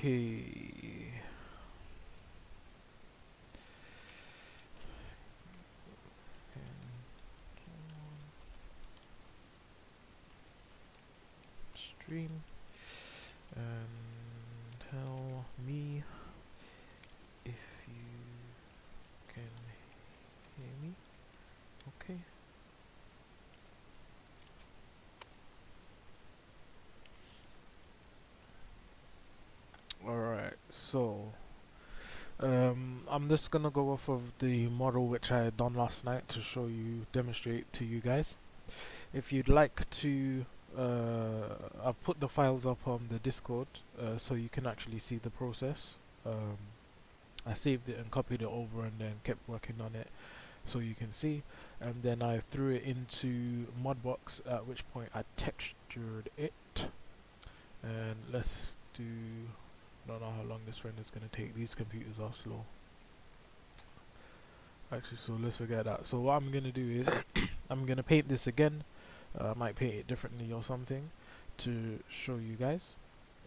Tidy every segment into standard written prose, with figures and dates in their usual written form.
Okay. Stream and tell me if you can hear me. Okay. Alright, so I'm just gonna go off of the model which I had done last night to show you, demonstrate to you guys. If you'd like to, I've put the files up on the Discord so you can actually see the process. I saved it and copied it over and then kept working on it so you can see, and then I threw it into Mudbox, at which point I textured it. And let's do, don't know how long this render is going to take, these computers are slow actually, so let's forget that. So what I'm going to do is I'm going to paint this again. I might paint it differently or something to show you guys.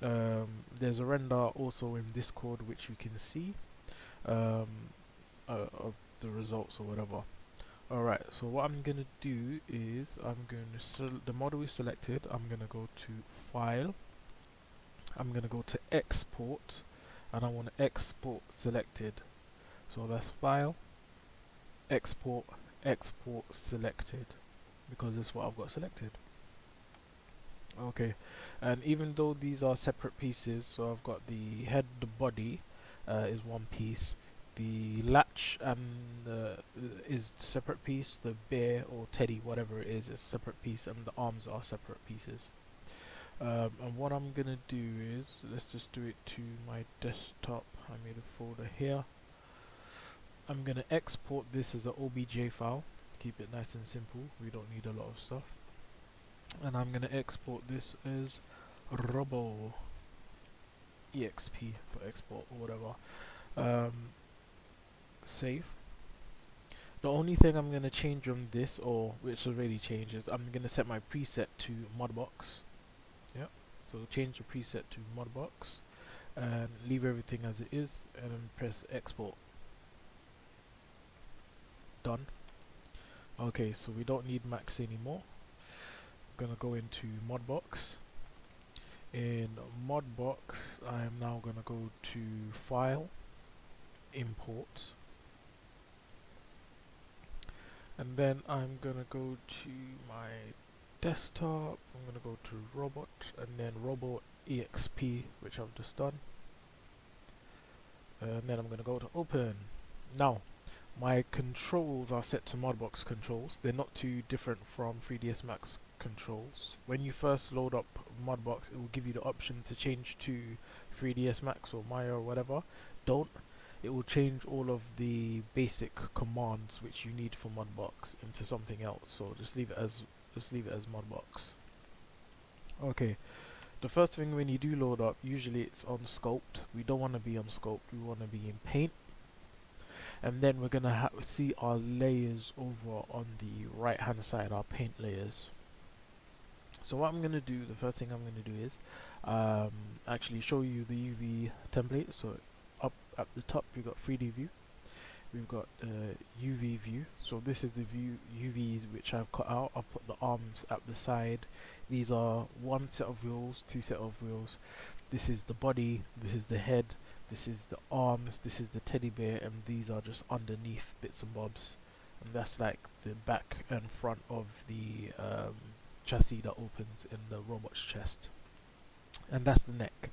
There's a render also in Discord which you can see of the results or whatever. Alright, so what I'm gonna do is I'm going to the model is selected. I'm gonna go to File. I'm gonna go to Export, and I want to export selected. So that's File, Export, Export selected, because that's what I've got selected. Okay, and even though these are separate pieces, so I've got the head, the body is one piece. The latch and is separate piece. The bear or teddy, whatever it is a separate piece, and the arms are separate pieces. And what I'm gonna do is, let's just do it to my desktop. I made a folder here. I'm gonna export this as an OBJ file. Keep it nice and simple. We don't need a lot of stuff. And I'm gonna export this as robo exp for export or whatever. Save. The only thing I'm gonna change on this, or which already changed, is I'm gonna set my preset to Mudbox. Yep. So change the preset to Mudbox and leave everything as it is, and then press export. Done. Okay, so we don't need Max anymore. I'm gonna go into Mudbox. In Mudbox, I am now gonna go to File, Import, and then I'm gonna go to my desktop. I'm gonna go to Robot and then Robo exp, which I've just done, and then I'm gonna go to Open. Now my controls are set to Mudbox controls. They're not too different from 3ds Max controls. When you first load up Mudbox, it will give you the option to change to 3ds Max or Maya or whatever. Don't. It will change all of the basic commands which you need for Mudbox into something else. So just leave it as Mudbox. Okay. The first thing when you do load up, usually it's on scoped. We don't want to be on scoped. We want to be in paint. And then we're gonna see our layers over on the right hand side, our paint layers. So what I'm gonna do, the first thing I'm gonna do is actually show you the UV template. So up at the top we've got 3D view, we've got UV view. So this is the view UVs which I've cut out. I've put the arms at the side. These are one set of wheels, two set of wheels. This is the body, this is the head, this is the arms, this is the teddy bear, and these are just underneath bits and bobs. And that's like the back and front of the chassis that opens in the robot's chest. And that's the neck.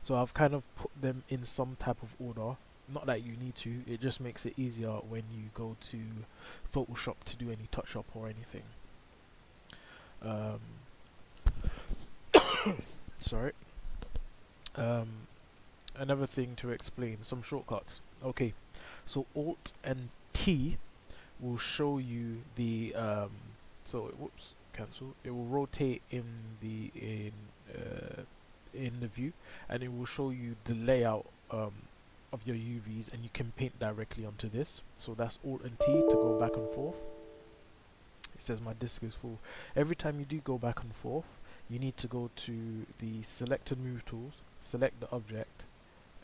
So I've kind of put them in some type of order. Not that you need to, it just makes it easier when you go to Photoshop to do any touch up or anything. Sorry. Another thing to explain, some shortcuts. Okay, so Alt and T will show you the whoops, cancel. It will rotate in the view, and it will show you the layout of your UVs, and you can paint directly onto this. So that's Alt and T to go back and forth. It says my disk is full. Every time you do go back and forth, you need to go to the select and move tools, select the object,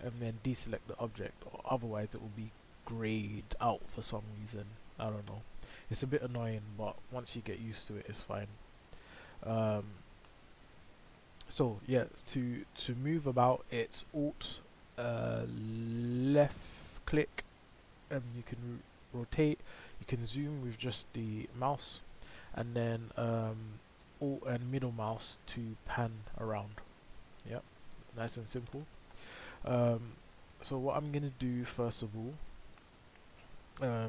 and then deselect the object, or otherwise it will be grayed out for some reason. I don't know. It's a bit annoying, but once you get used to it, it's fine. Um, so yeah, to move about, it's Alt left click, and you can rotate. You can zoom with just the mouse, and then Alt and middle mouse to pan around. Yep, nice and simple. Um, so what I'm gonna do first of all,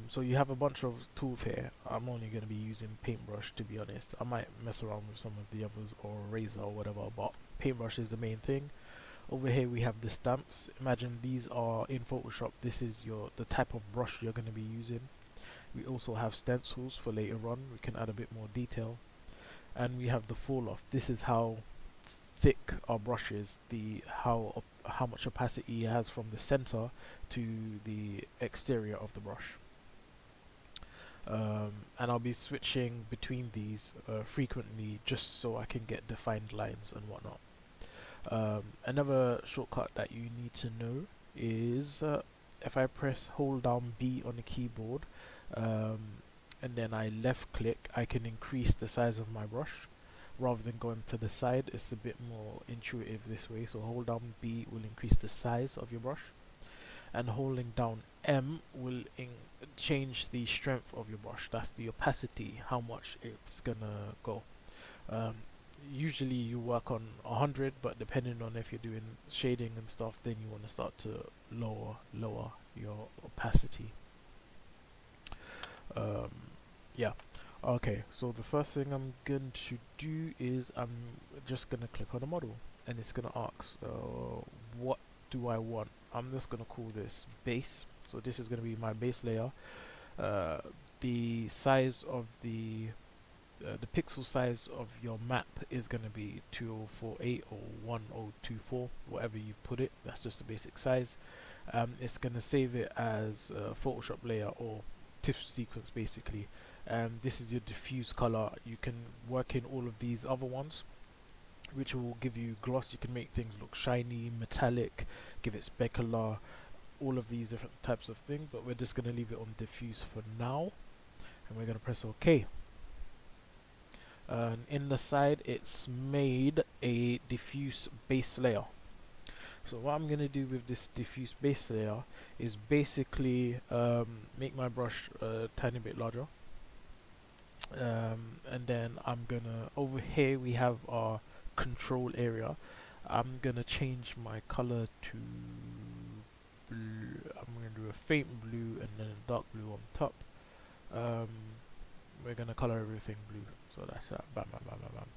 so you have a bunch of tools here. I'm only gonna be using paintbrush, to be honest. I might mess around with some of the others, or razor or whatever, but paintbrush is the main thing. Over here we have the stamps. Imagine these are in Photoshop. This is the type of brush you're gonna be using. We also have stencils for later on. We can add a bit more detail, and we have the fall off. This is how thick our brush is, how much opacity it has from the center to the exterior of the brush. And I'll be switching between these frequently, just so I can get defined lines and whatnot. Another shortcut that you need to know is if I press hold down B on the keyboard, and then I left click, I can increase the size of my brush rather than going to the side. It's a bit more intuitive this way. So hold down B will increase the size of your brush, and holding down M will change the strength of your brush. That's the opacity, how much it's gonna go. Usually you work on 100, but depending on if you're doing shading and stuff, then you want to start to lower your opacity. Yeah. Okay, so the first thing I'm going to do is I'm just going to click on a model, and it's going to ask what do I want. I'm just going to call this base. So this is going to be my base layer. The size of the pixel size of your map is going to be 2048 or 1024, whatever you've put it. That's just the basic size. It's going to save it as a Photoshop layer or TIFF sequence basically. This is your diffuse color. You can work in all of these other ones, which will give you gloss. You can make things look shiny, metallic, give it specular, all of these different types of things, but we're just going to leave it on diffuse for now, and we're going to press OK. In the side, it's made a diffuse base layer. So what I'm going to do with this diffuse base layer is basically make my brush a tiny bit larger. And then I'm gonna, over here we have our control area. I'm gonna change my color to blue. I'm gonna do a faint blue and then a dark blue on top. We're gonna color everything blue, so that's that. Bam, bam, bam, bam, bam.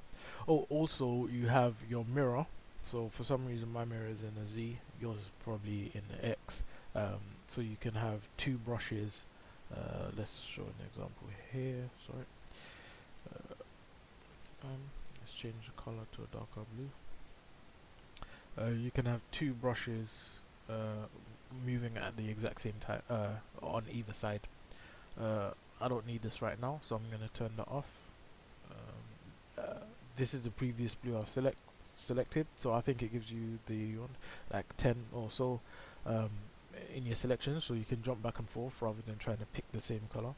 Oh, also you have your mirror. So for some reason my mirror is in a Z, yours is probably in the X. So you can have two brushes. Let's show an example here. Sorry. Let's change the color to a darker blue. You can have two brushes moving at the exact same time on either side. I don't need this right now, so I'm going to turn that off. This is the previous blue I've selected, so I think it gives you the like 10 or so in your selection, so you can jump back and forth rather than trying to pick the same color.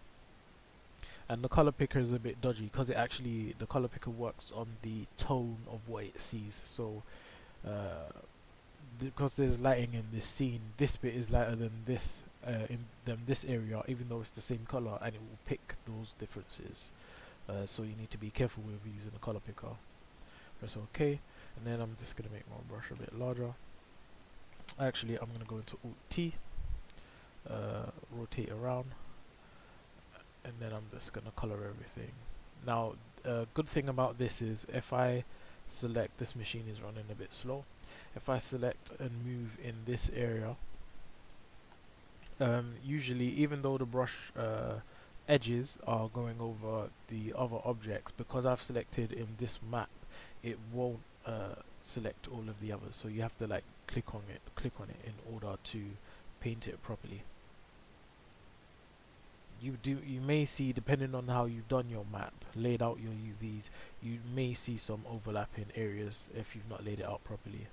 And the color picker is a bit dodgy because the color picker works on the tone of what it sees. So because there's lighting in this scene, this bit is lighter than this this area, even though it's the same color, and it will pick those differences. So you need to be careful with using the color picker. Press OK, and then I'm just gonna make my brush a bit larger. Actually, I'm gonna go into Alt T, rotate around, and then I'm just gonna color everything. Now, good thing about this is if I select, this machine is running a bit slow. If I select and move in this area, usually even though the brush edges are going over the other objects, because I've selected in this map, it won't select all of the others. So you have to like click on it in order to paint it properly. You may see, depending on how you've done your map, laid out your UVs, you may see some overlapping areas if you've not laid it out properly,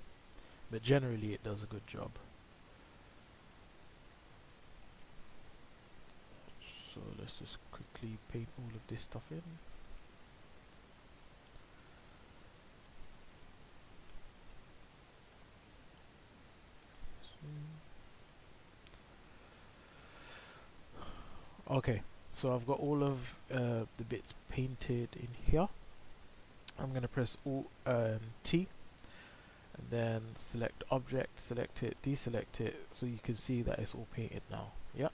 but generally it does a good job. So let's just quickly paint all of this stuff in. Okay, so I've got all of the bits painted in here. I'm gonna press Alt T and then select object, select it, deselect it, so you can see that it's all painted now. Yep,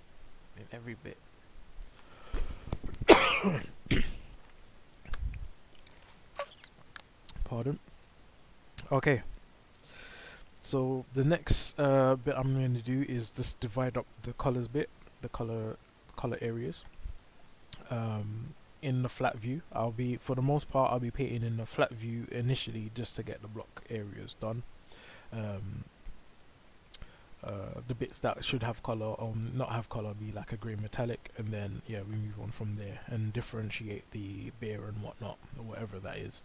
in every bit. Pardon. Okay, so the next bit I'm going to do is just divide up the colors bit, the color areas. In the flat view, for the most part, I'll be painting in the flat view initially just to get the block areas done. Um, the bits that should have color or not have color be like a grey metallic, and then yeah, we move on from there and differentiate the beer and whatnot or whatever that is.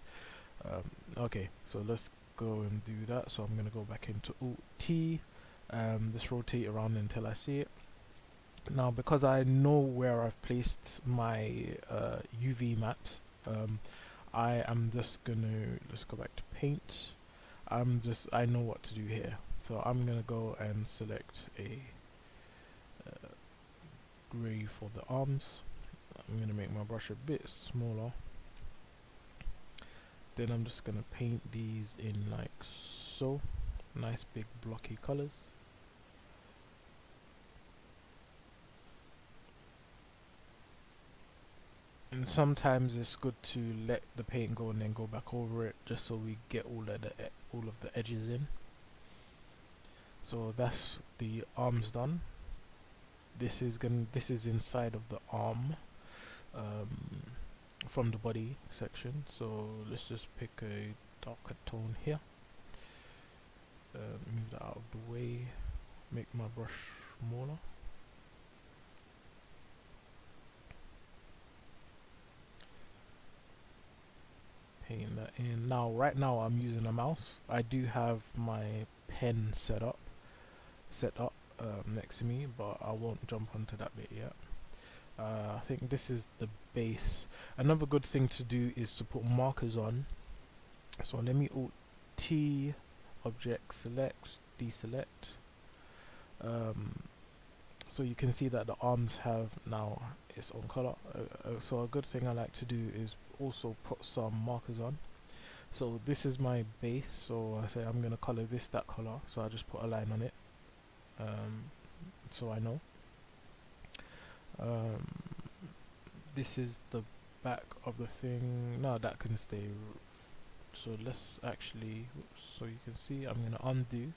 Okay, so let's go and do that. So I'm gonna go back into Alt T, just rotate around until I see it. Now, because I know where I've placed my UV maps, I am just gonna, let's go back to paint. I know what to do here. So I'm gonna go and select a grey for the arms. I'm gonna make my brush a bit smaller. Then I'm just gonna paint these in like so. Nice big blocky colors. And sometimes it's good to let the paint go and then go back over it, just so we get all of the edges in. So that's the arms done. This is inside of the arm, from the body section. So let's just pick a darker tone here. Move that out of the way. Make my brush smaller. Paint that in. Now, right now I'm using a mouse. I do have my pen set up next to me, but I won't jump onto that bit yet. I think this is the base. Another good thing to do is to put markers on. So let me Alt T, object, select, deselect. So you can see that the arms have now its own color. So a good thing I like to do is also put some markers on. So this is my base, so I say I'm gonna color this that color, so I just put a line on it, so I know. This is the back of the thing. No, that can stay. So let's actually, so you can see I'm gonna undo,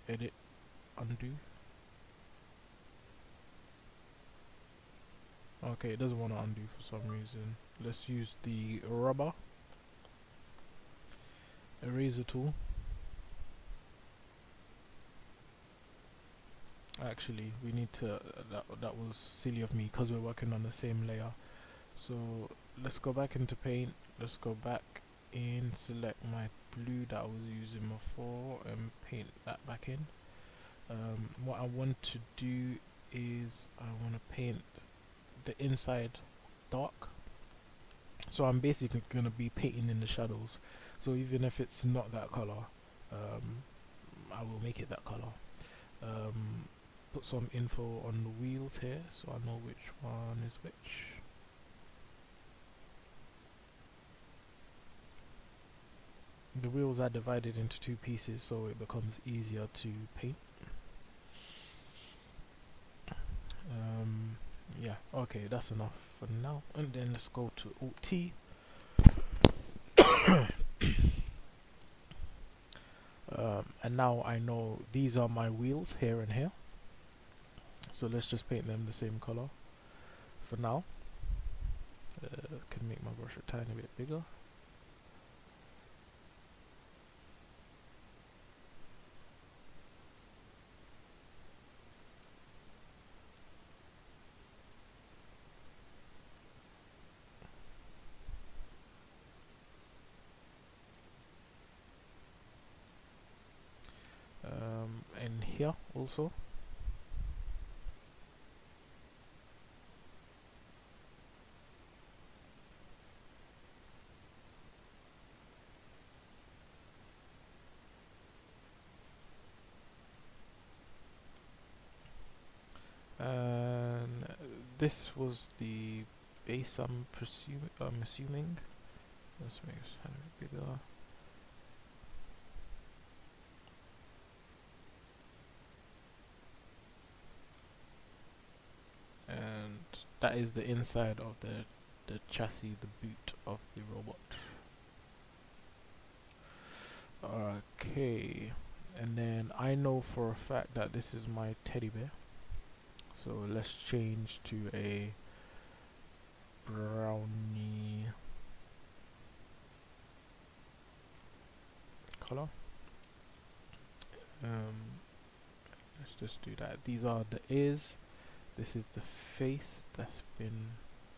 edit, undo. Okay, it doesn't want to undo for some reason. Let's use the rubber eraser tool. Actually, we need to, that was silly of me because we're working on the same layer. So let's go back into paint. Let's go back in, select my blue that I was using before and paint that back in. What I want to do is I want to paint the inside dark. So I'm basically going to be painting in the shadows. So even if it's not that color, I will make it that color. Put some info on the wheels here so I know which one is which. The wheels are divided into two pieces so it becomes easier to paint. Yeah, okay, that's enough for now. And then let's go to Alt T. And now I know these are my wheels here and here. So let's just paint them the same color for now. Can make my brush a tiny bit bigger. And here also. this was the base. I'm assuming. Let's make this a bit bigger. And that is the inside of the chassis, the boot of the robot. Okay, and then I know for a fact that this is my teddy bear, so let's change to a brownie color. Let's just do that. These are the ears. This is the face that's been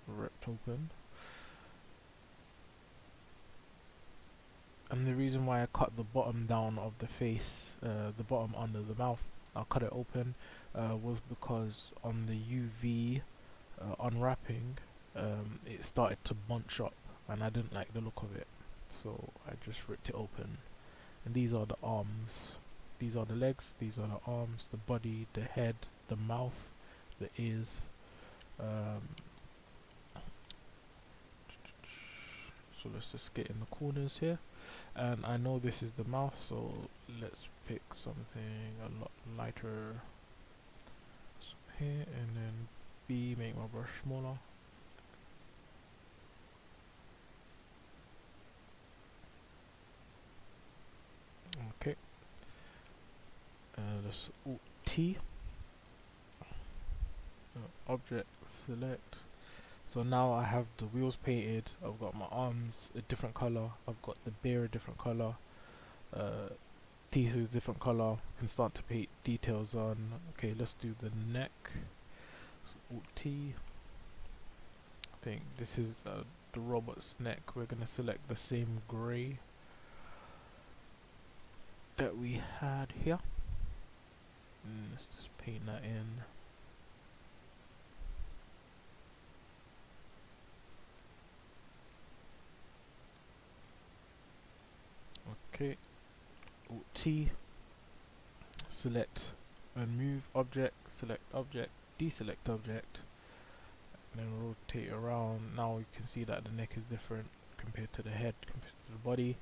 ripped open. And the reason why I cut the bottom down of the face, the bottom under the mouth, I'll cut it open, was because on the UV unwrapping, it started to bunch up, and I didn't like the look of it, so I just ripped it open. And these are the arms, these are the legs, these are the arms, the body, the head, the mouth, the ears. So let's just get in the corners here. And I know this is the mouth, so let's pick something a lot lighter. So here, and then B, make my brush smaller. Okay. Let's Alt T. Object, select. So now I have the wheels painted, I've got my arms a different color, I've got the bear a different color, teeth is a different color, can start to paint details on. Okay, let's do the neck. So Alt T. I think this is the robot's neck. We're gonna select the same gray that we had here. And let's just paint that in. Okay, Alt T, select and move object, select object, deselect object, and then rotate around. Now you can see that the neck is different compared to the head, compared to the body.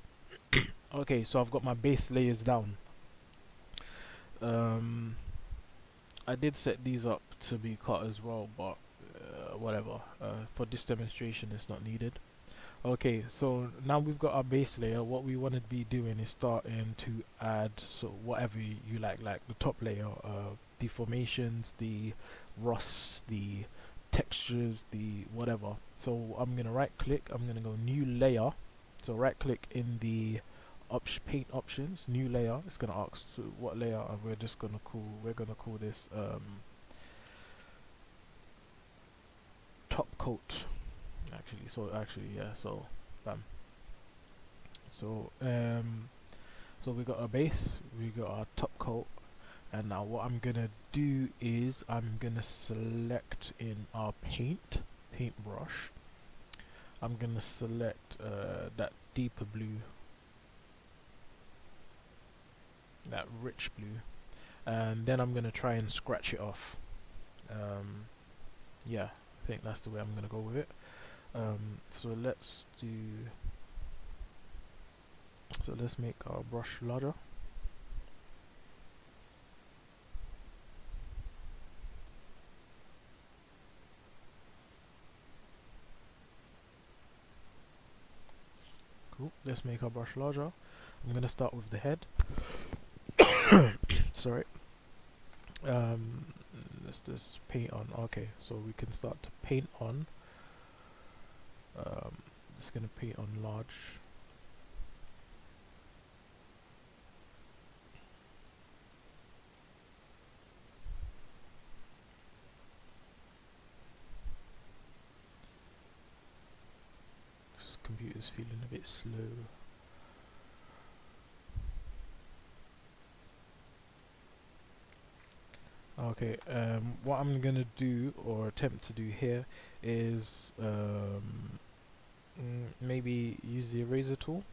Okay, so I've got my base layers down. I did set these up to be cut as well, but whatever. For this demonstration, it's not needed. Okay, so now we've got our base layer. What we want to be doing is starting to add so whatever you like the top layer, deformations, the rust, the textures, the whatever. So I'm gonna right click, I'm gonna go new layer. So right click in the paint options, new layer. It's gonna ask so what layer, and we're gonna call this top coat. Actually, yeah, so bam. So so we got our base, we got our top coat, and now what I'm gonna do is I'm gonna select in our paintbrush. I'm gonna select that deeper blue, that rich blue, and then I'm gonna try and scratch it off. Yeah, I think that's the way I'm gonna go with it. So let's make our brush larger. Cool. Let's make our brush larger. I'm gonna start with the head. Sorry. Let's just paint on. Okay, so we can start to paint on. Just gonna paint on large. This computer's feeling a bit slow. Okay, what I'm gonna do or attempt to do here is maybe use the eraser tool.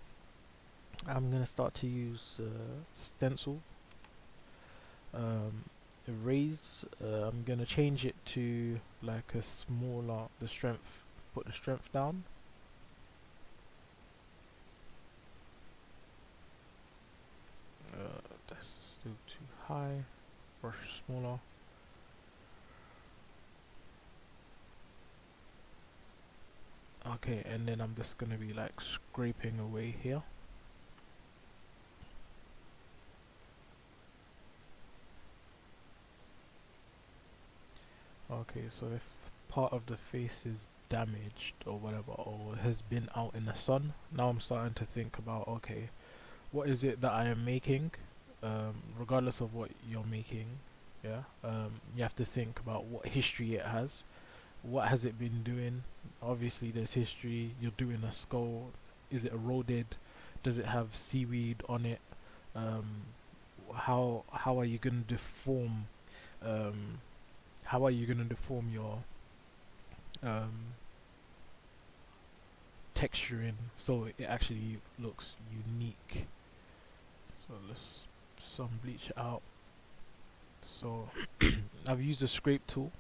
I'm gonna start to use stencil. erase. I'm gonna change it to like a smaller, the strength, put the strength down. That's still too high. Brush smaller. Okay, and then I'm just gonna be like scraping away here. Okay, so if part of the face is damaged or whatever, or has been out in the sun, now I'm starting to think about, okay, what is it that I am making? Regardless of what you're making, yeah, you have to think about what history it has. What has it been doing? Obviously, there's history. You're doing a skull. Is it eroded? Does it have seaweed on it? Um, how are you gonna deform? Um, how are you gonna deform your um, texturing so it actually looks unique? So let's some bleach it out. So I've used a scrape tool.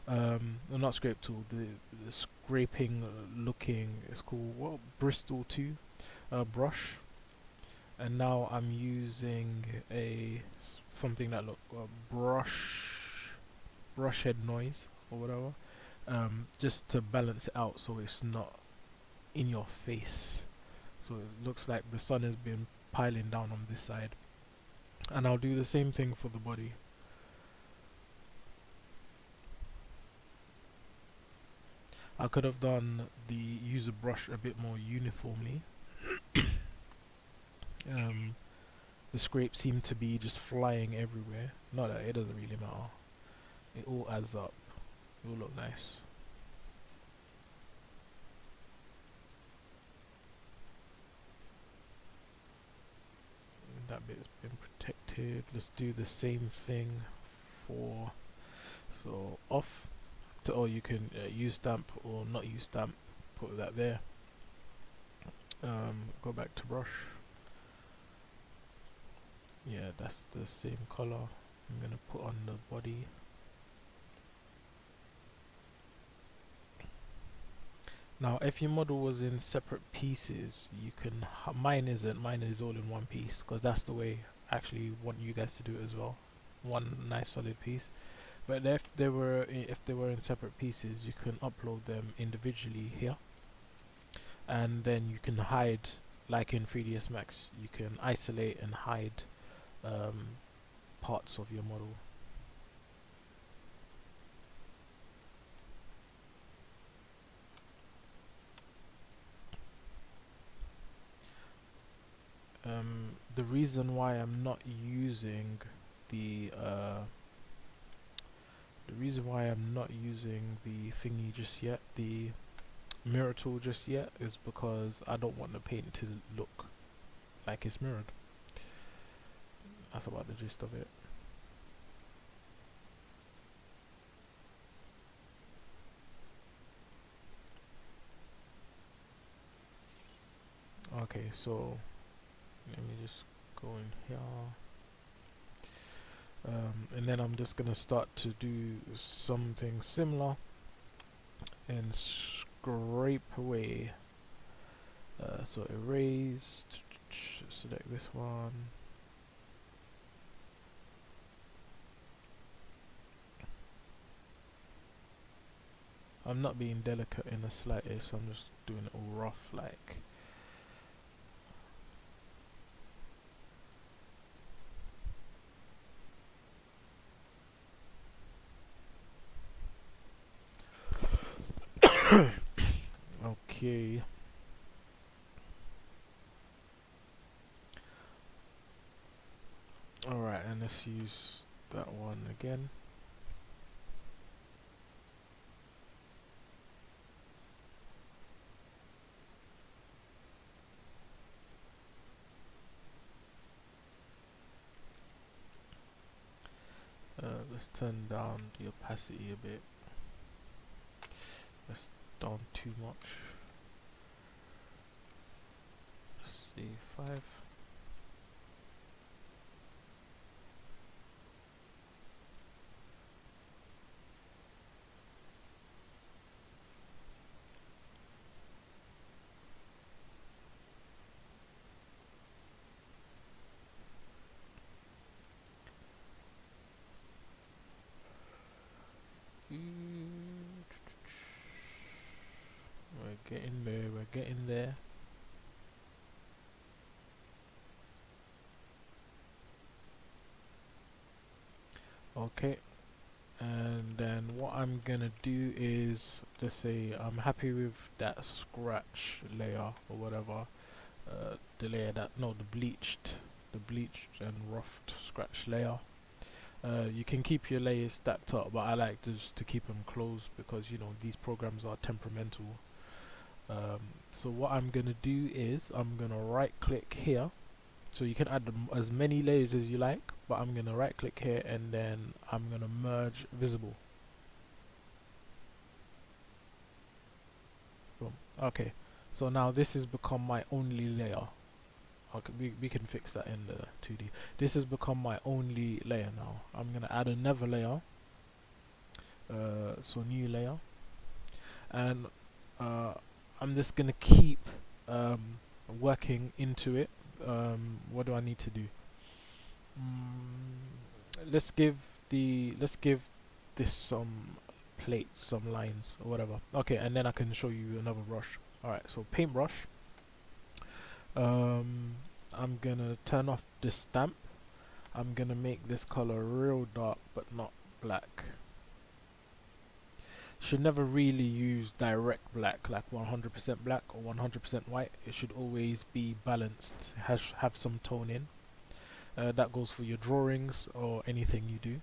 No, not scrape tool. The scraping looking. It's called what? Bristol 2 brush. And now I'm using something that look brush head noise or whatever. Just to balance it out so it's not in your face. So it looks like the sun has been piling down on this side. And I'll do the same thing for the body. I could have done the user brush a bit more uniformly. Um, the scrapes seem to be just flying everywhere. Not that it doesn't really matter. It all adds up. It will look nice. That bit's been protected. Let's do the same thing for, so off to, or you can use stamp or not use stamp, put that there. Go back to brush. Yeah, that's the same color. I'm gonna put on the body. Now if your model was in separate pieces, you can mine isn't, mine is all in one piece because that's the way I actually want you guys to do it as well, one nice solid piece. But if they were in separate pieces, you can upload them individually here, and then you can hide, like in 3ds Max, you can isolate and hide um, parts of your model. The reason why I'm not using the reason why I'm not using the thingy just yet, the mirror tool just yet, is because I don't want the paint to look like it's mirrored. That's about the gist of it. Okay, so let me just go in here. And then I'm just gonna start to do something similar and scrape away. So erase, select this one. I'm not being delicate in the slightest, I'm just doing it all rough like. Okay. Alright, and let's use that one again. Let's turn down the opacity a bit. That's down too much. Let's see, 5. get in there. Okay, and then what I'm gonna do is just say I'm happy with that scratch layer or whatever. The layer that, no, the bleached and roughed scratch layer. You can keep your layers stacked up, but I like just to keep them closed because you know these programs are temperamental. So what I'm gonna do is I'm gonna right click here, so you can add as many layers as you like, but I'm gonna right click here and then I'm gonna merge visible. Boom. Okay, so now this has become my only layer. Okay, we can fix that in the 2D. This has become my only layer now. I'm gonna add another layer. So new layer, and uh, I'm just gonna keep working into it. What do I need to do? Let's give this some plates, some lines or whatever. Okay, and then I can show you another brush. Alright, so paintbrush. I'm gonna turn off this stamp. I'm gonna make this color real dark but not black. Should never really use direct black, like 100% black or 100% white. It should always be balanced, have some tone in. That goes for your drawings or anything you do.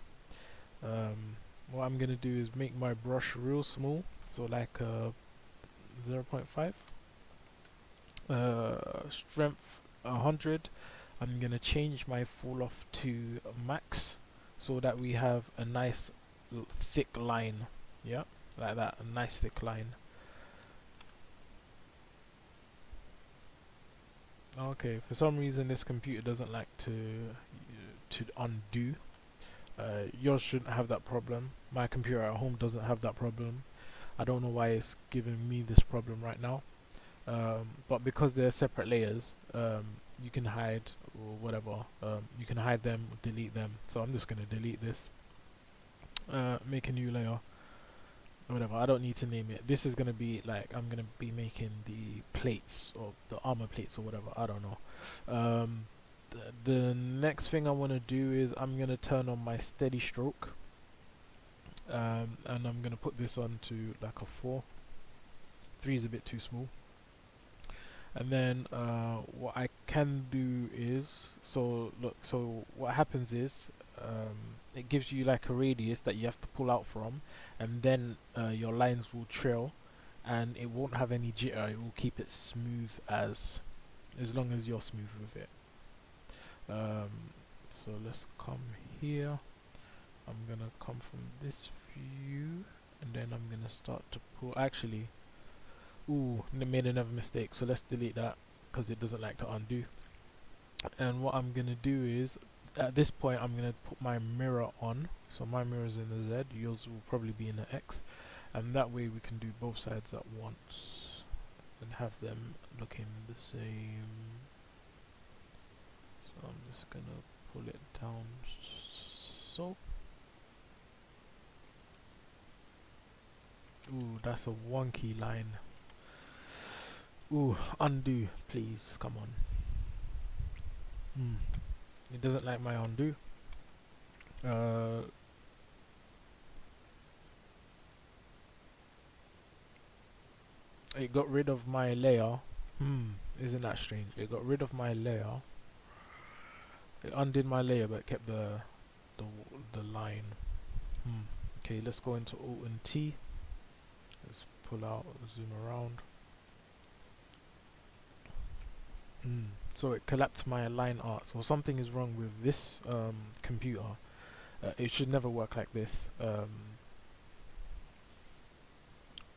What I'm gonna do is make my brush real small, so like 0.5. Strength 100. I'm gonna change my fall off to max, so that we have a nice thick line. Yeah, like that, a nice thick line. Okay, for some reason this computer doesn't like to undo. Yours shouldn't have that problem. My computer at home doesn't have that problem. I don't know why it's giving me this problem right now. But because they're separate layers, you can hide or whatever. You can hide them, delete them. So I'm just gonna delete this. Make a new layer. Whatever. I don't need to name it. This is gonna be like I'm gonna be making the plates or the armor plates or whatever. I don't know. The next thing I want to do is I'm gonna turn on my steady stroke. And I'm gonna put this on to like a 4. 3 is a bit too small. And then what I can do is, so look, so what happens is it gives you like a radius that you have to pull out from, and then your lines will trail and it won't have any jitter. It will keep it smooth as long as you're smooth with it. So let's come here. I'm gonna come from this view and then I'm gonna start to pull. Actually, ooh, made another mistake, so let's delete that because it doesn't like to undo. And what I'm gonna do is, at this point I'm gonna put my mirror on. So my mirror is in the Z, yours will probably be in the X, and that way we can do both sides at once and have them looking the same. So I'm just gonna pull it down so. Ooh, that's a wonky line. Ooh, undo, please, come on. It doesn't like my undo. It got rid of my layer. Isn't that strange? It got rid of my layer. It undid my layer, but kept the line. Okay, let's go into Alt and T. Let's pull out, zoom around. So it collapsed my line art. So something is wrong with this computer. It should never work like this.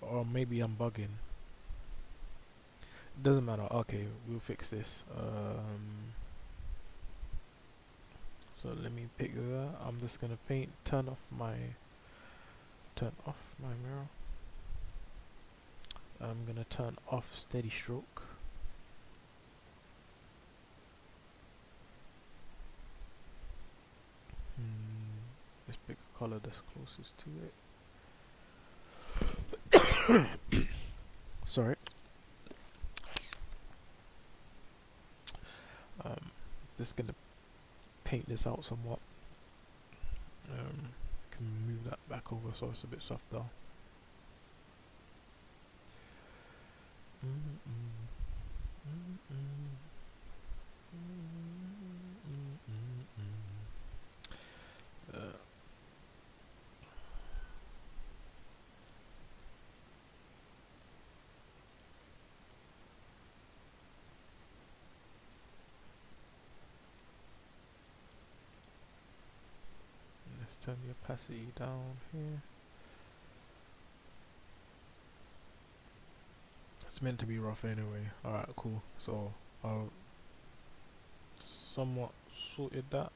Or maybe I'm bugging. Doesn't matter. Okay, we'll fix this. So let me pick that. I'm just gonna turn off my mirror. I'm gonna turn off steady stroke. Let's pick a color that's closest to it. Sorry. just gonna paint this out somewhat. Can move that back over so it's a bit softer. Let's turn the opacity down here. It's meant to be rough anyway. Alright, cool. So I've somewhat sorted that.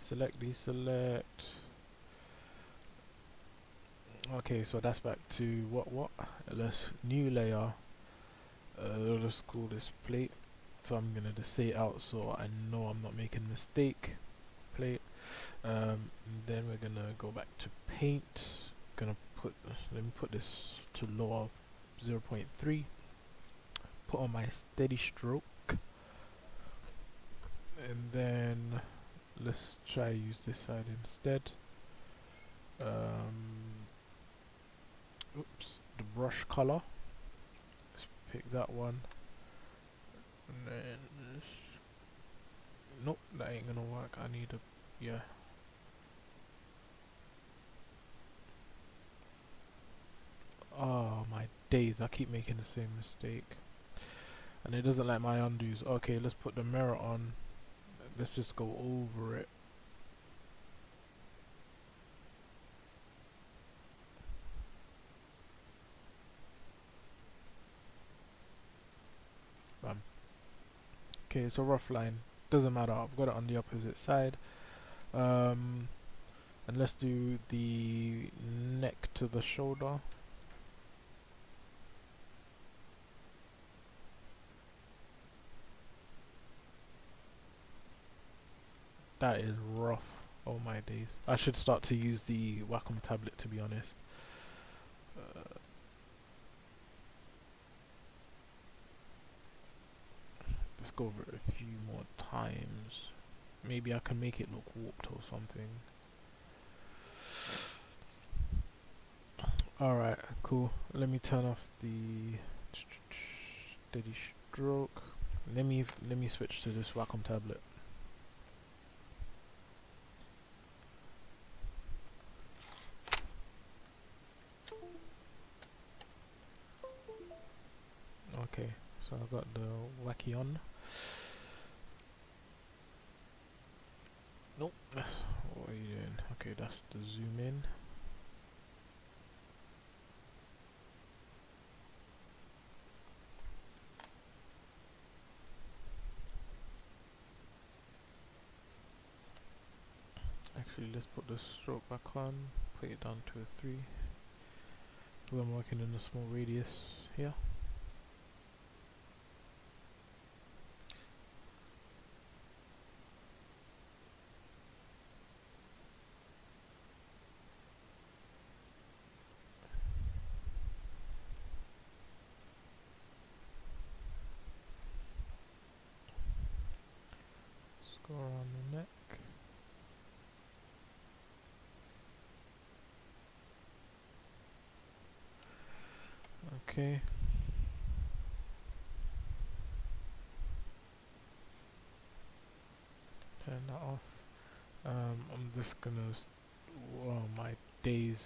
Select, deselect. Okay, so that's back to what? Let's new layer. Let's call this plate. So I'm gonna just say it out so I know I'm not making a mistake. Plate. Then we're gonna go back to paint. Gonna put, let me put this to lower 0.3. Put on my steady stroke, and then let's try use this side instead. Oops, the brush color. Let's pick that one, and then nope, that ain't gonna work. I need a yeah. Oh my days, I keep making the same mistake. And it doesn't like my undos. Okay, let's put the mirror on. Let's just go over it. Bam. Okay, it's a rough line. Doesn't matter, I've got it on the opposite side. And let's do the neck to the shoulder. That is rough. Oh my days. I should start to use the Wacom tablet, to be honest. Let's go over it a few more times. Maybe I can make it look warped or something. Alright, cool. Let me turn off the steady stroke. Let me switch to this Wacom tablet. Okay, so I got the wacky on. Nope, what are you doing? Okay, that's the zoom in. Actually, let's put the stroke back on, put it down to a 3. I'm working in a small radius here. Let's go around the neck. Okay. Turn that off. I'm just gonna. Oh my days.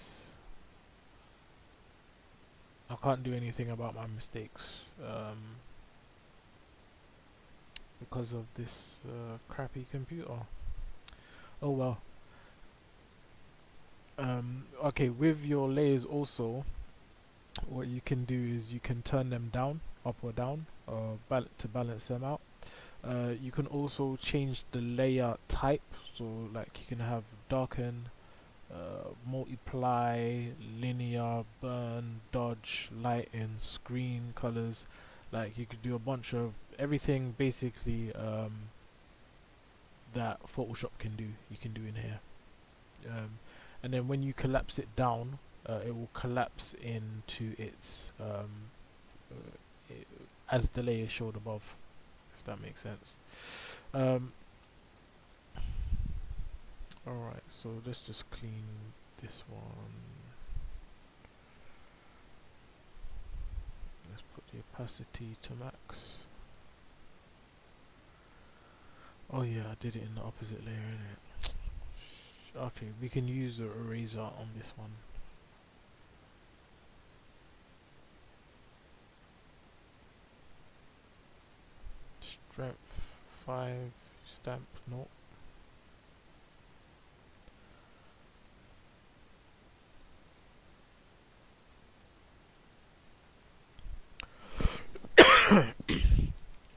I can't do anything about my mistakes because of this crappy computer. Oh well. Okay, with your layers also, what you can do is you can turn them down, up or down, to balance them out. You can also change the layer type, so like you can have darken, multiply, linear, burn, dodge, lighten, screen colors. Like you could do a bunch of everything basically that Photoshop can do. You can do in here, and then when you collapse it down, it will collapse into its as the layer showed above, if that makes sense. Um, Alright, so let's just clean this one. Let's put the opacity to max. Oh yeah, I did it in the opposite layer, innit? Okay, we can use the eraser on this one. Strength 5, stamp, no.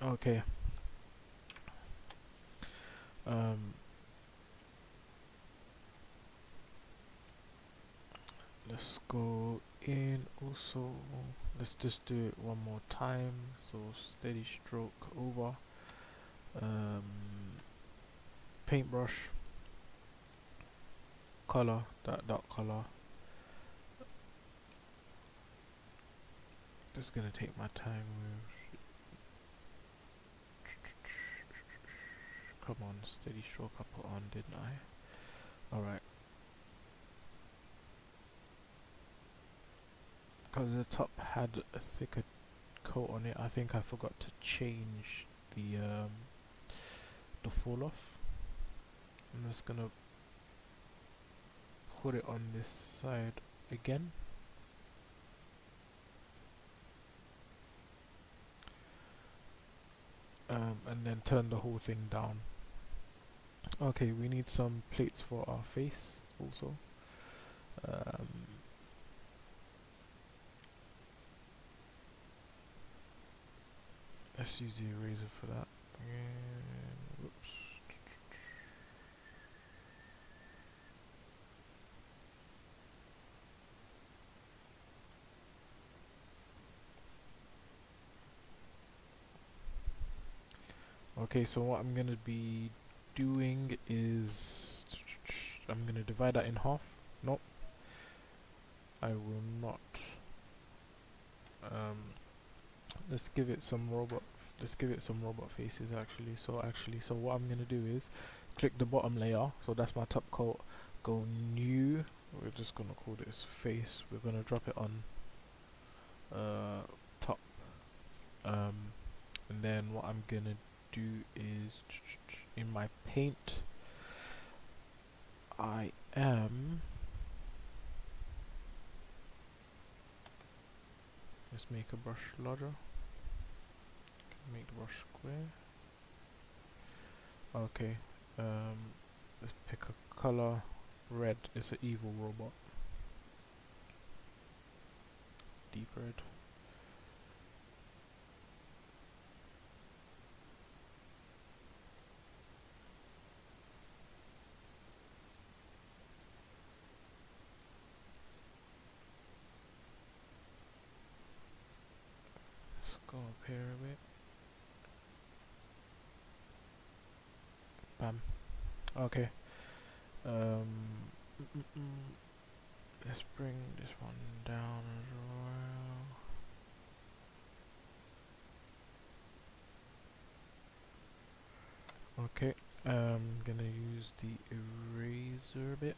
Okay. Um, let's go in also. Let's just do it one more time. So steady stroke over. Um, paintbrush, color, that dark color. Just gonna take my time with. Come on, steady stroke I put on, didn't I? Alright. Because the top had a thicker coat on it, I think I forgot to change the fall off. I'm just gonna put it on this side again. And then turn the whole thing down. Okay, we need some plates for our face also. Um, let's use the eraser for that. And, whoops. Okay, so what I'm gonna be doing is I'm gonna divide that in half. Nope, I will not. Um, let's give it some robot. Let's give it some robot faces actually. So what I'm gonna do is click the bottom layer. So that's my top coat. Go new. We're just gonna call this face. We're gonna drop it on top. And then what I'm gonna do is in my paint. I am. Let's make a brush larger. Make the brush square. Okay. Let's pick a color. Red. It's an evil robot. Deep red. Let's go up here a bit. Bam. Okay. Um. Let's bring this one down as well. Okay. Gonna use the eraser bit.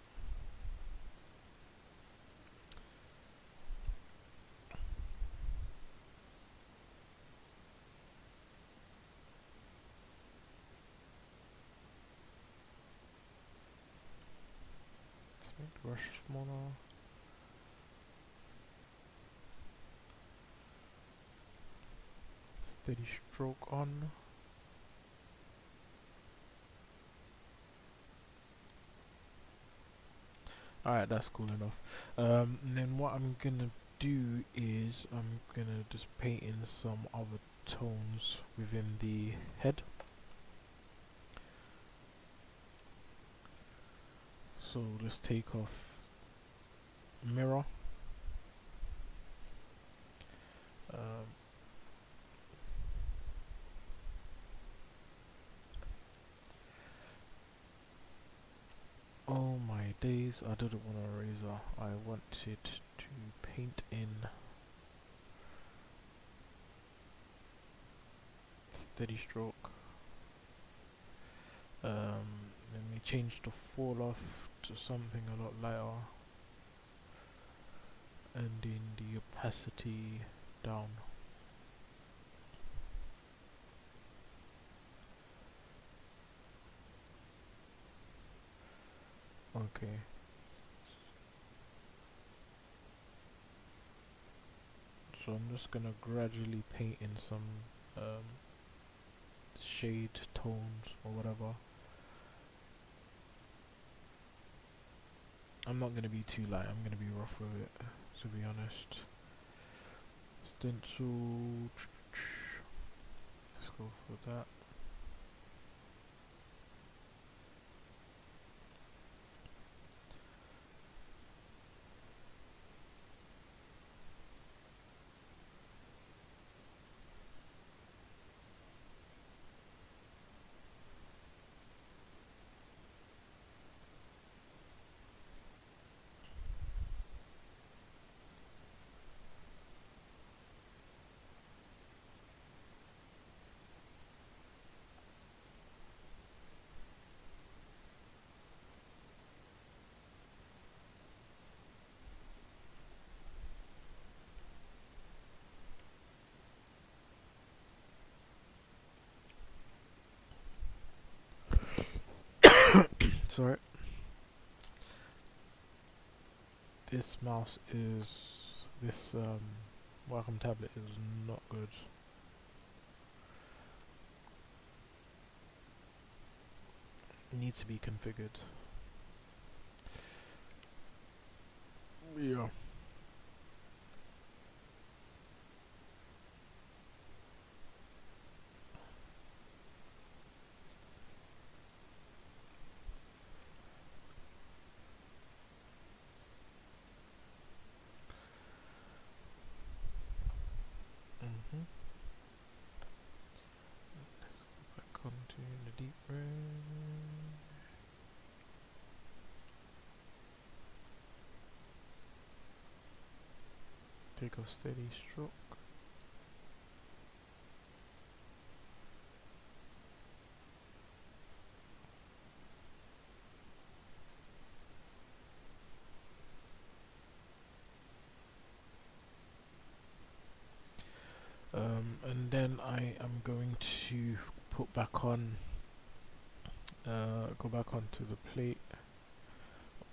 Let's make the brush smaller. Steady stroke on. Alright, that's cool enough. And then what I'm gonna do is I'm gonna just paint in some other tones within the head. So let's take off mirror. Um, oh my days, I didn't want a razor. I wanted to paint in steady stroke. Let me change the fall off to something a lot lighter, and in the opacity down. Okay. So I'm just gonna gradually paint in some um, shade tones or whatever. I'm not gonna be too light, I'm gonna be rough with it, to be honest. Stencil, let's go for that. Sorry. This mouse is, this Wacom tablet is not good. It needs to be configured. Yeah. Mhm. Back onto the deep red. Take a steady stroke. And then I am going to put back on, go back onto the plate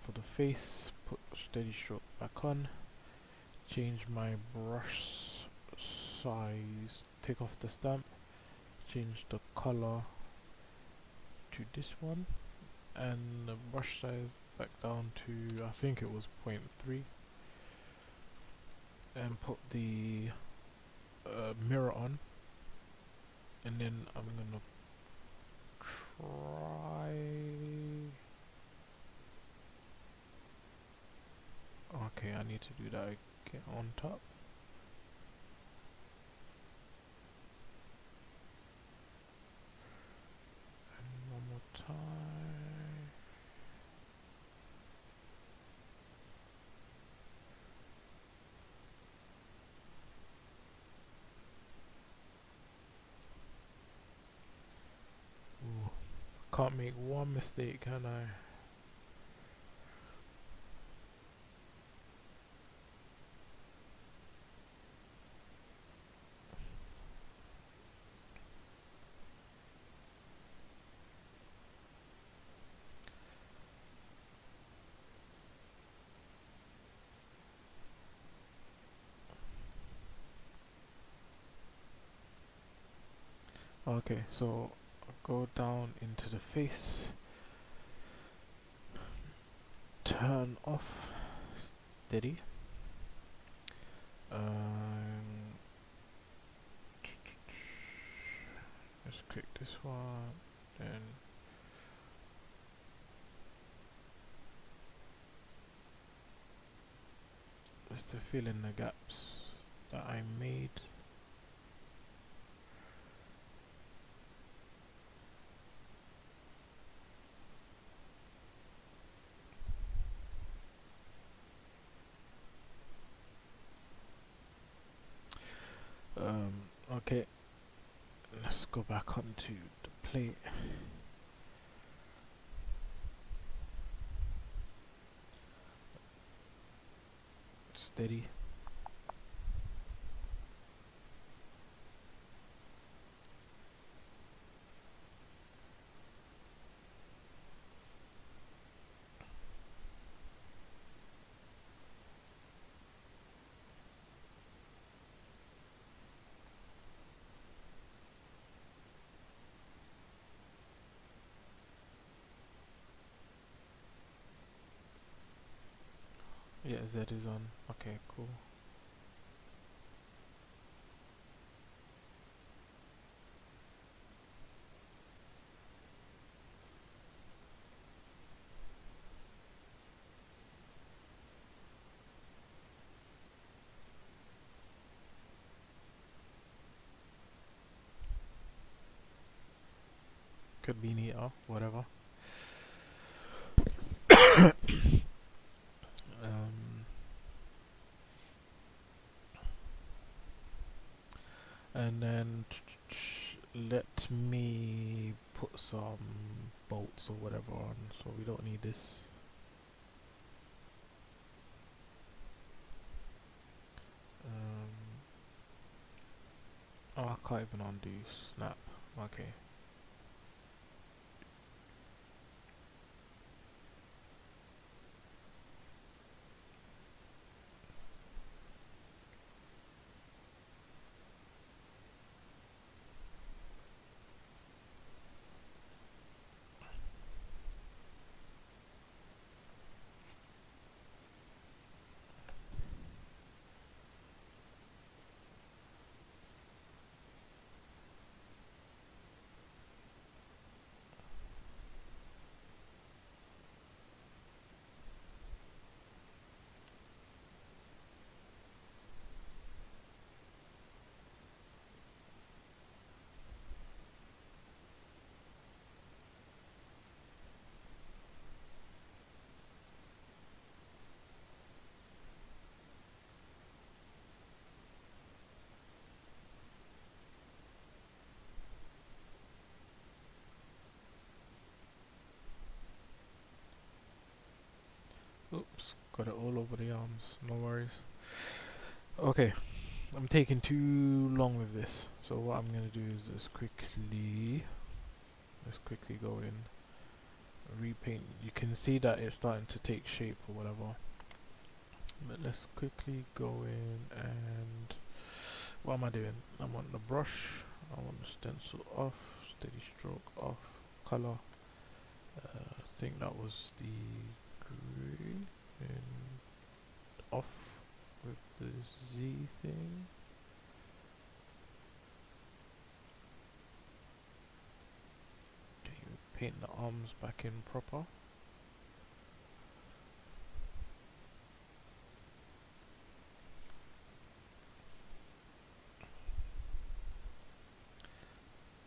for the face, put steady stroke back on, change my brush size, take off the stamp, change the color to this one, and the brush size back down to, I think it was 0.3, and put the mirror on, and then I'm gonna try. Okay, I need to do that again on top. And one more time. Ooh, can't make one mistake, can I? Okay, so go down into the face, turn off steady, let's click this one, then just to fill in the gaps that I made. Okay, let's go back onto the plate. steady. Yeah, Z is on. Okay, cool. Could be neater, whatever. Um, and then let me put some bolts or whatever on, so we don't need this. Oh, I can't even undo snap. Okay. Oops, got it all over the arms. No worries. Okay, I'm taking too long with this. So what I'm gonna do is let's quickly go in, repaint. You can see that it's starting to take shape or whatever. But let's quickly go in and what am I doing? I want the brush. I want the stencil off. Steady stroke off. Color. I think that was the green and off with the Z thing. Okay, paint the arms back in proper.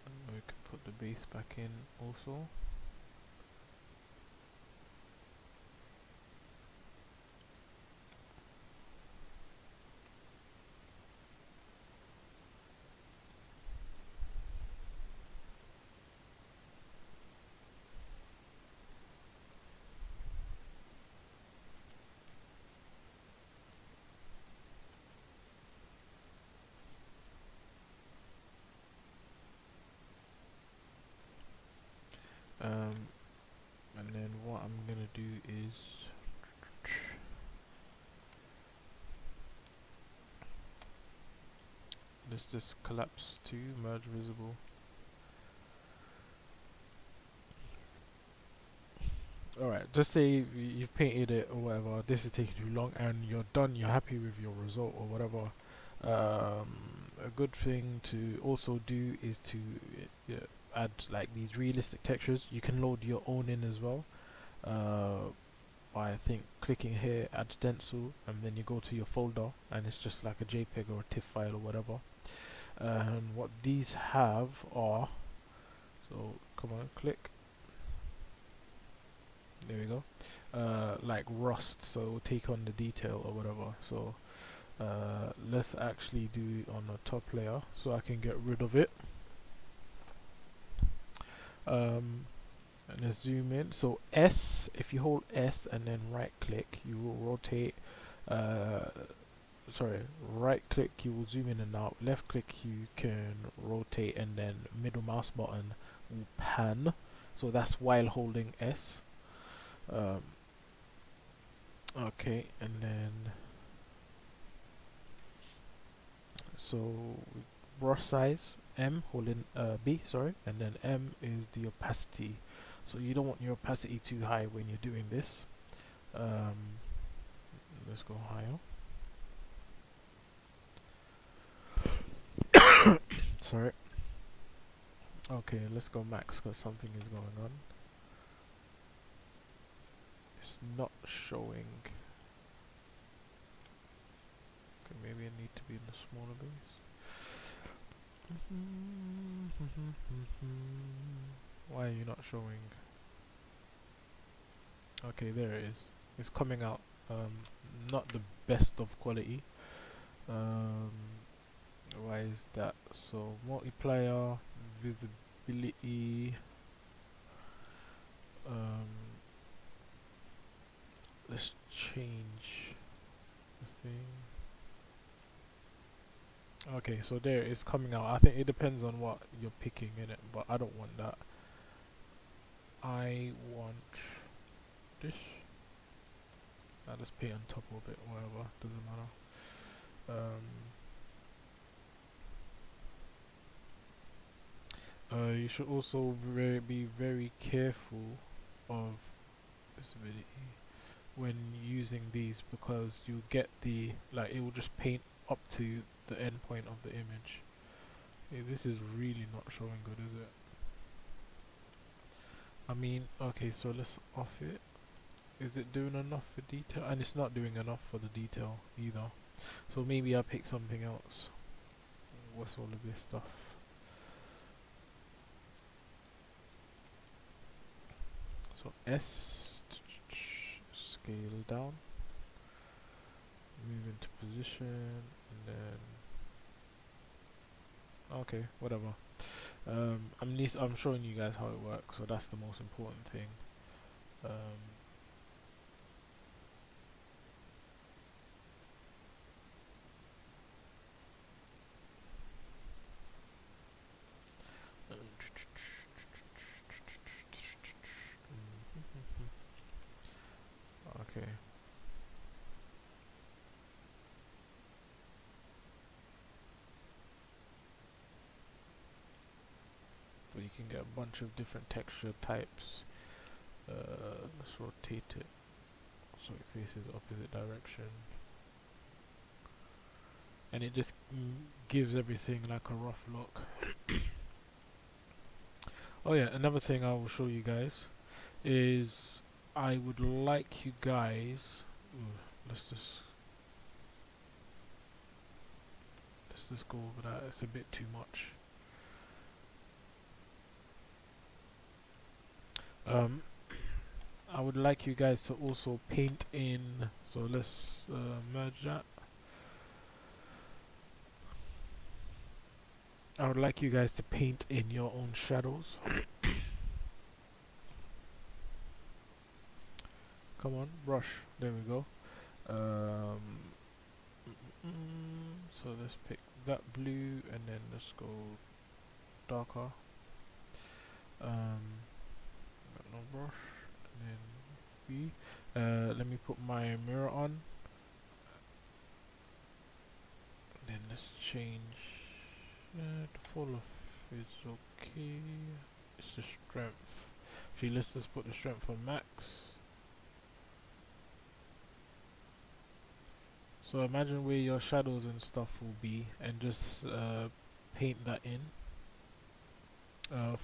And we can put the base back in also. And then what I'm gonna do is let's just collapse to merge visible. Alright, just say you've painted it or whatever, this is taking too long and you're done, you're happy with your result or whatever. A good thing to also do is to add like these realistic textures. You can load your own in as well by I think clicking here, add stencil, and then you go to your folder and it's just like a JPEG or a TIFF file or whatever. And what these have are, so come on, click. There we go. Like rust, so take on the detail or whatever. So let's actually do on the top layer so I can get rid of it. And let's zoom in. So S, if you hold S and then right click, you will rotate Uh, sorry, right click you will zoom in and out, left click you can rotate, and then middle mouse button will pan. So that's while holding S. Um, okay, and then so brush size M, holding B, sorry, and then M is the opacity. So you don't want your opacity too high when you're doing this. Um, let's go higher. Sorry. Okay, let's go max because something is going on. It's not showing. Okay, maybe I need to be in the smaller base. Why are you not showing? Okay, there it is. It's coming out. Not the best of quality. Um, why is that? So multiplier, visibility. Um, let's change the thing. Okay, so there it's coming out. I think it depends on what you're picking in it, but I don't want that. I want this. I'll just pay on top of it, whatever, doesn't matter. You should also be very careful of visibility when using these, because you get the, like, it will just paint up to the end point of the image. This is really not showing good, is it? I mean, okay, so let's off it. Is it doing enough for detail? And it's not doing enough for the detail either. So maybe I pick something else. What's all of this stuff? So S, scale down, move into position, and then okay, whatever. I'm showing you guys how it works, so that's the most important thing. Um, okay. So you can get a bunch of different texture types. Let's rotate it so it faces opposite direction, and it just gives everything like a rough look. Oh yeah, another thing I will show you guys is I would like you guys. Ooh, let's just go over that. It's a bit too much. Um, I would like you guys to also paint in. So let's merge that. I would like you guys to paint in your own shadows. Come on, brush. There we go. Um, so let's pick that blue and then let's go darker. Got no brush. And then B. Let me put my mirror on. Then let's change. The fall off is okay. It's the strength. Actually, let's just put the strength on max. So imagine where your shadows and stuff will be, and just paint that in.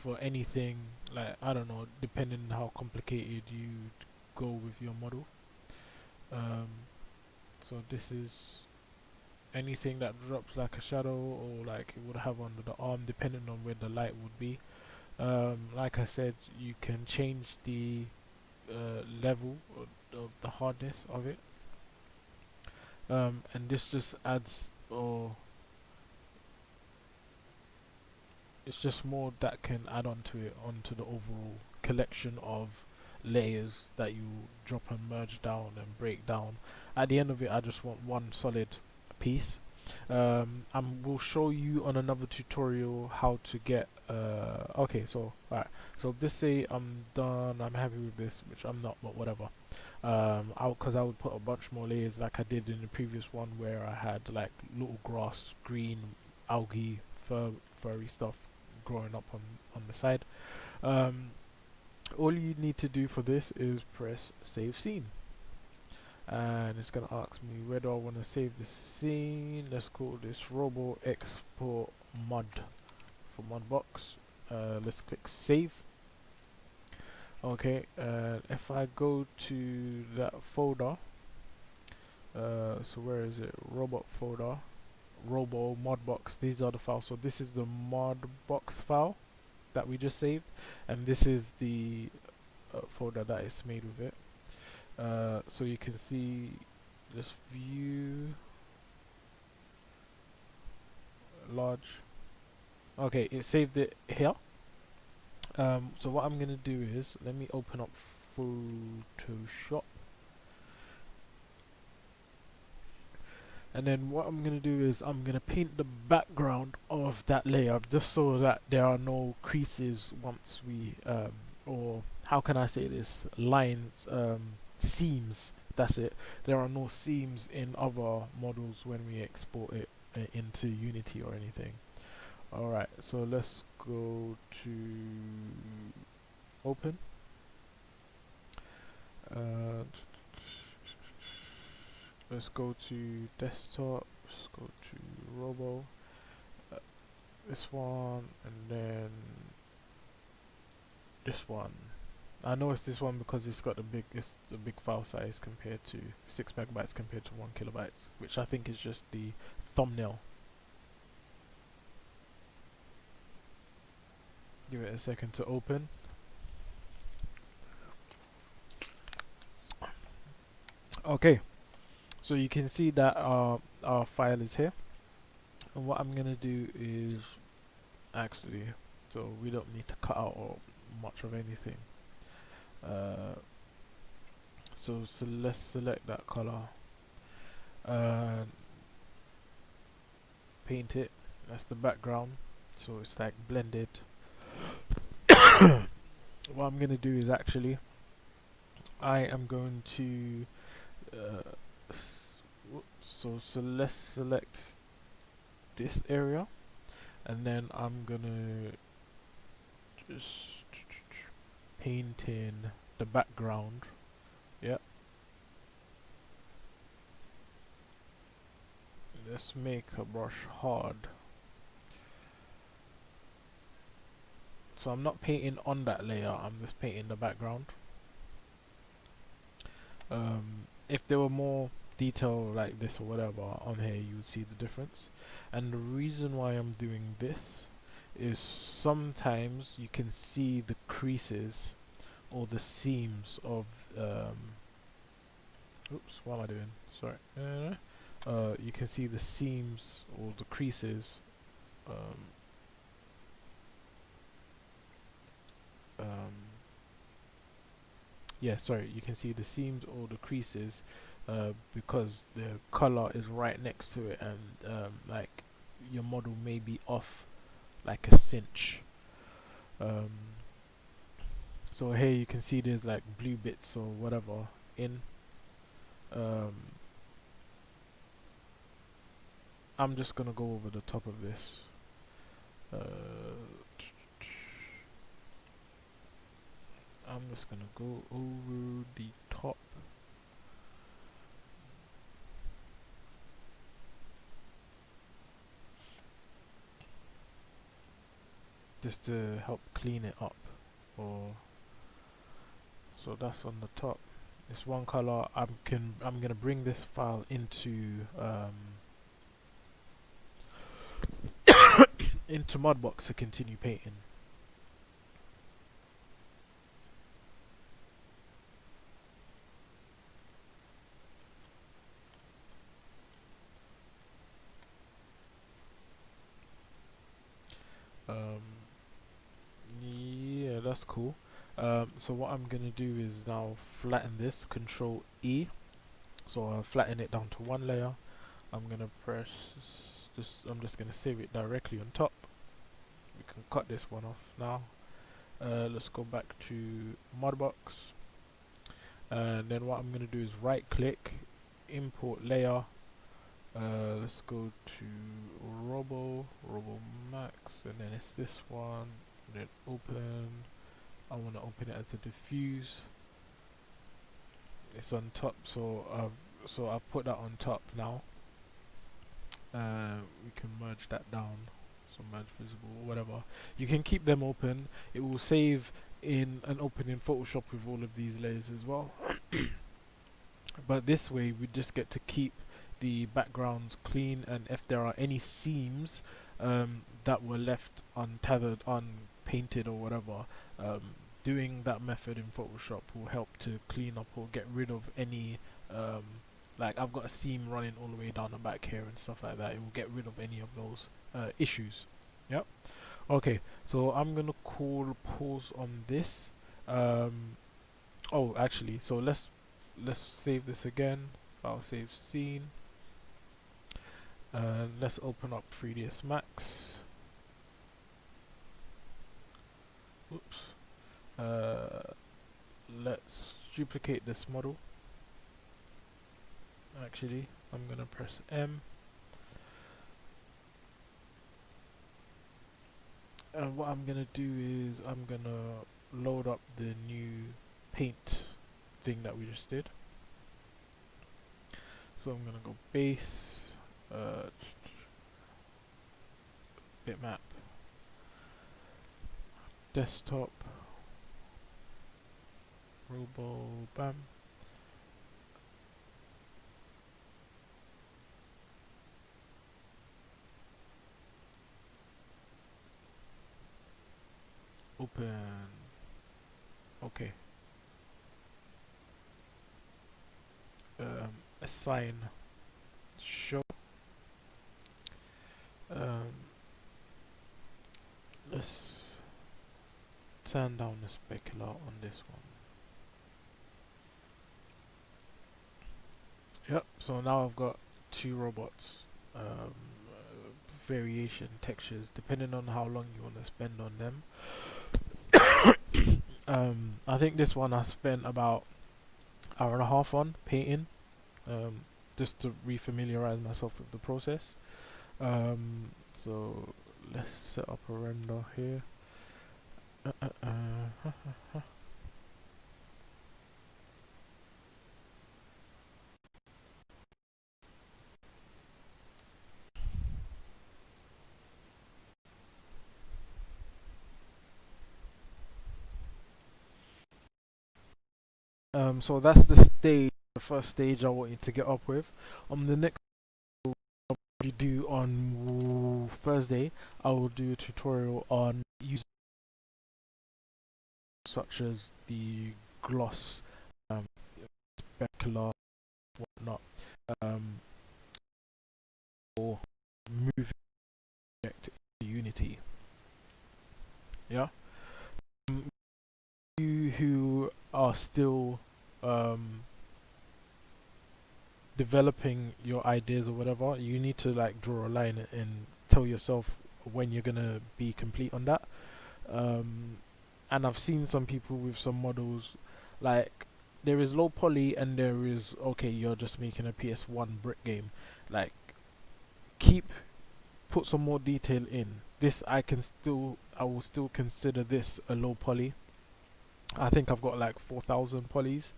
For anything, like, I don't know, depending on how complicated you go with your model. Um, so this is anything that drops like a shadow, or like it would have under the arm, depending on where the light would be. Like I said, you can change the level of the hardness of it, and this just adds, or it's just more that can add on to it, onto the overall collection of layers that you drop and merge down and break down. At the end of it, I just want one solid piece. We'll show you on another tutorial how to get. Okay, so alright. So if this say I'm done, I'm happy with this, which I'm not, but whatever. Because I would put a bunch more layers like I did in the previous one where I had like little grass, green, algae, furry stuff growing up on the side. Um, all you need to do for this is press save scene, and it's gonna ask me where do I want to save the scene. Let's call this robo export mud for Mudbox. Let's click save. Okay, if I go to that folder, so where is it? Robot folder, robo modbox. These are the files. So this is the modbox file that we just saved, and this is the folder that is made with it. So you can see this view large. Okay, it saved it here. So what I'm gonna do is let me open up Photoshop, and then what I'm gonna do is I'm gonna paint the background of that layer just so that there are no creases once we or how can I say this, lines, seams, that's it. There are no seams in other models when we export it into Unity or anything. Alright, so let's go to open. Let's go to desktop, let's go to robo, this one, and then this one. I know it's this one because it's got the big file size compared to 6 megabytes compared to 1 kilobytes, which I think is just the thumbnail. Give it a second to open. Okay, so you can see that our file is here, and what I'm gonna do is actually, so we don't need to cut out or much of anything. So let's select that color and paint it. That's the background, so it's like blended. What I'm gonna do is actually I am going to so let's select this area, and then I'm gonna just paint in the background. Yep. Let's make a brush hard. So I'm not painting on that layer, I'm just painting the background. If there were more detail like this or whatever on here, you would see the difference. And the reason why I'm doing this is sometimes you can see the creases or the seams of oops, what am I doing? Sorry. You can see the seams or the creases um, yeah, sorry, you can see the seams or the creases because the color is right next to it, and like your model may be off like a cinch. So here you can see there's like blue bits or whatever in. I'm just gonna go over the top of this. I'm just gonna go over the top. Just to help clean it up. Or so that's on the top. This one color. I'm gonna bring this file into into Mudbox to continue painting. Yeah, that's cool. So what I'm gonna do is now flatten this, Control E. So I'll flatten it down to one layer. I'm gonna press this. I'm just gonna save it directly on top. We can cut this one off now. Let's go back to Mudbox, and then what I'm gonna do is right click, import layer. Let's go to Robo Max, and then it's this one. Then open. I want to open it as a diffuse. It's on top, so I've put that on top now. We can merge that down. So merge visible, whatever. You can keep them open. It will save in and open in Photoshop with all of these layers as well. But this way we just get to keep the backgrounds clean, and if there are any seams that were left untethered, unpainted or whatever, doing that method in Photoshop will help to clean up or get rid of any like I've got a seam running all the way down the back here and stuff like that. It will get rid of any of those issues. Yep. Okay, so I'm gonna call pause on this. Oh, actually, so let's save this again. File save scene. Let's open up 3ds Max. Oops. Let's duplicate this model. Actually, I'm gonna press M. And what I'm gonna do is I'm gonna load up the new paint thing that we just did. So I'm gonna go base, bitmap, desktop, robo, bam. Open. Okay. Assign show. Let's turn down the specular on this one. Yep, so now I've got two robots. Variation textures depending on how long you want to spend on them. I think this one I spent about hour and a half on painting, just to refamiliarize myself with the process. So let's set up a render here. So that's the stage, the first stage I want you to get up with. On the next we do on Thursday, I will do a tutorial on using such as the gloss, specular, whatnot, or moving object into Unity. Yeah. You who are still developing your ideas or whatever, you need to like draw a line and tell yourself when you're gonna be complete on that. And I've seen some people with some models, like there is low poly and there is okay, you're just making a PS1 brick game. Like put some more detail in. This I will still consider this a low poly. I think I've got like 4,000 polys.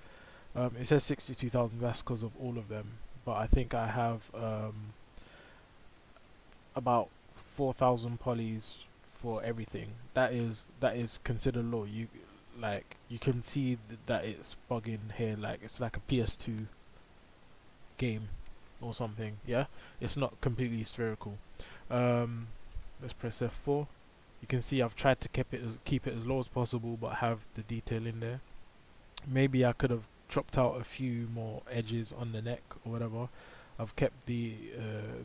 It says 62,000. That's because of all of them. But I think I have about 4,000 polys for everything. That is considered low. You can see that it's bugging here. Like it's like a PS2 game or something. Yeah, it's not completely spherical. Let's press F4. You can see I've tried to keep it as low as possible, but have the detail in there. Maybe I could have chopped out a few more edges on the neck or whatever. I've kept the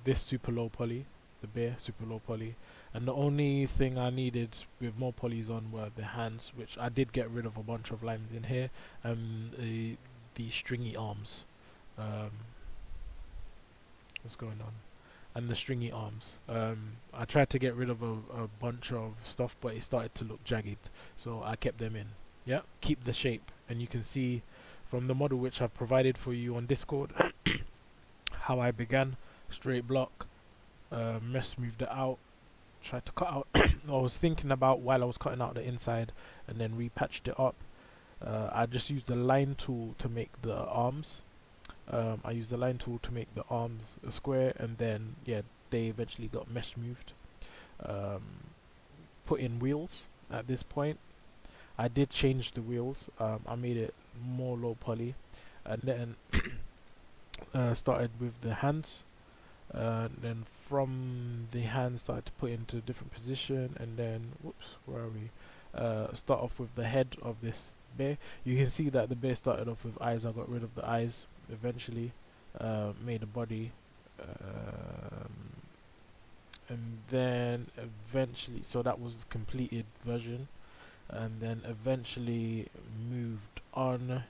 this super low poly, the bear, super low poly. And the only thing I needed with more polys on were the hands, which I did get rid of a bunch of lines in here, and the stringy arms. Um, what's going on? And the stringy arms. I tried to get rid of a bunch of stuff, but it started to look jagged, so I kept them in. Yeah, keep the shape, and you can see from the model which I've provided for you on Discord how I began. Straight block, smoothed it out, tried to cut out. I was thinking about while I was cutting out the inside, and then repatched it up. I just used the line tool to make the arms. I used the line tool to make the arms a square, and then yeah, they eventually got mesh smoothed. Um, put in wheels at this point. I did change the wheels. I made it more low poly, and then started with the hands. Then from the hands started to put into different position, and then whoops, where are we? Start off with the head of this bear. You can see that the bear started off with eyes. I got rid of the eyes eventually. Made a body, and then eventually, so that was the completed version, and then eventually moved on.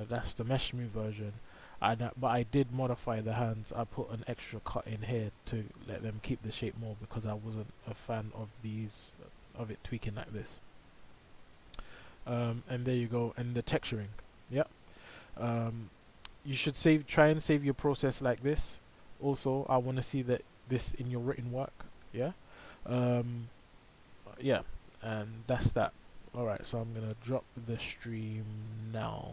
That's the mesh smooth version. But I did modify the hands. I put an extra cut in here to let them keep the shape more, because I wasn't a fan of it tweaking like this. And there you go. And the texturing. Yeah. You should try and save your process like this. Also, I want to see that this in your written work. Yeah. Um, yeah. And that's that. Alright, so I'm gonna drop the stream now.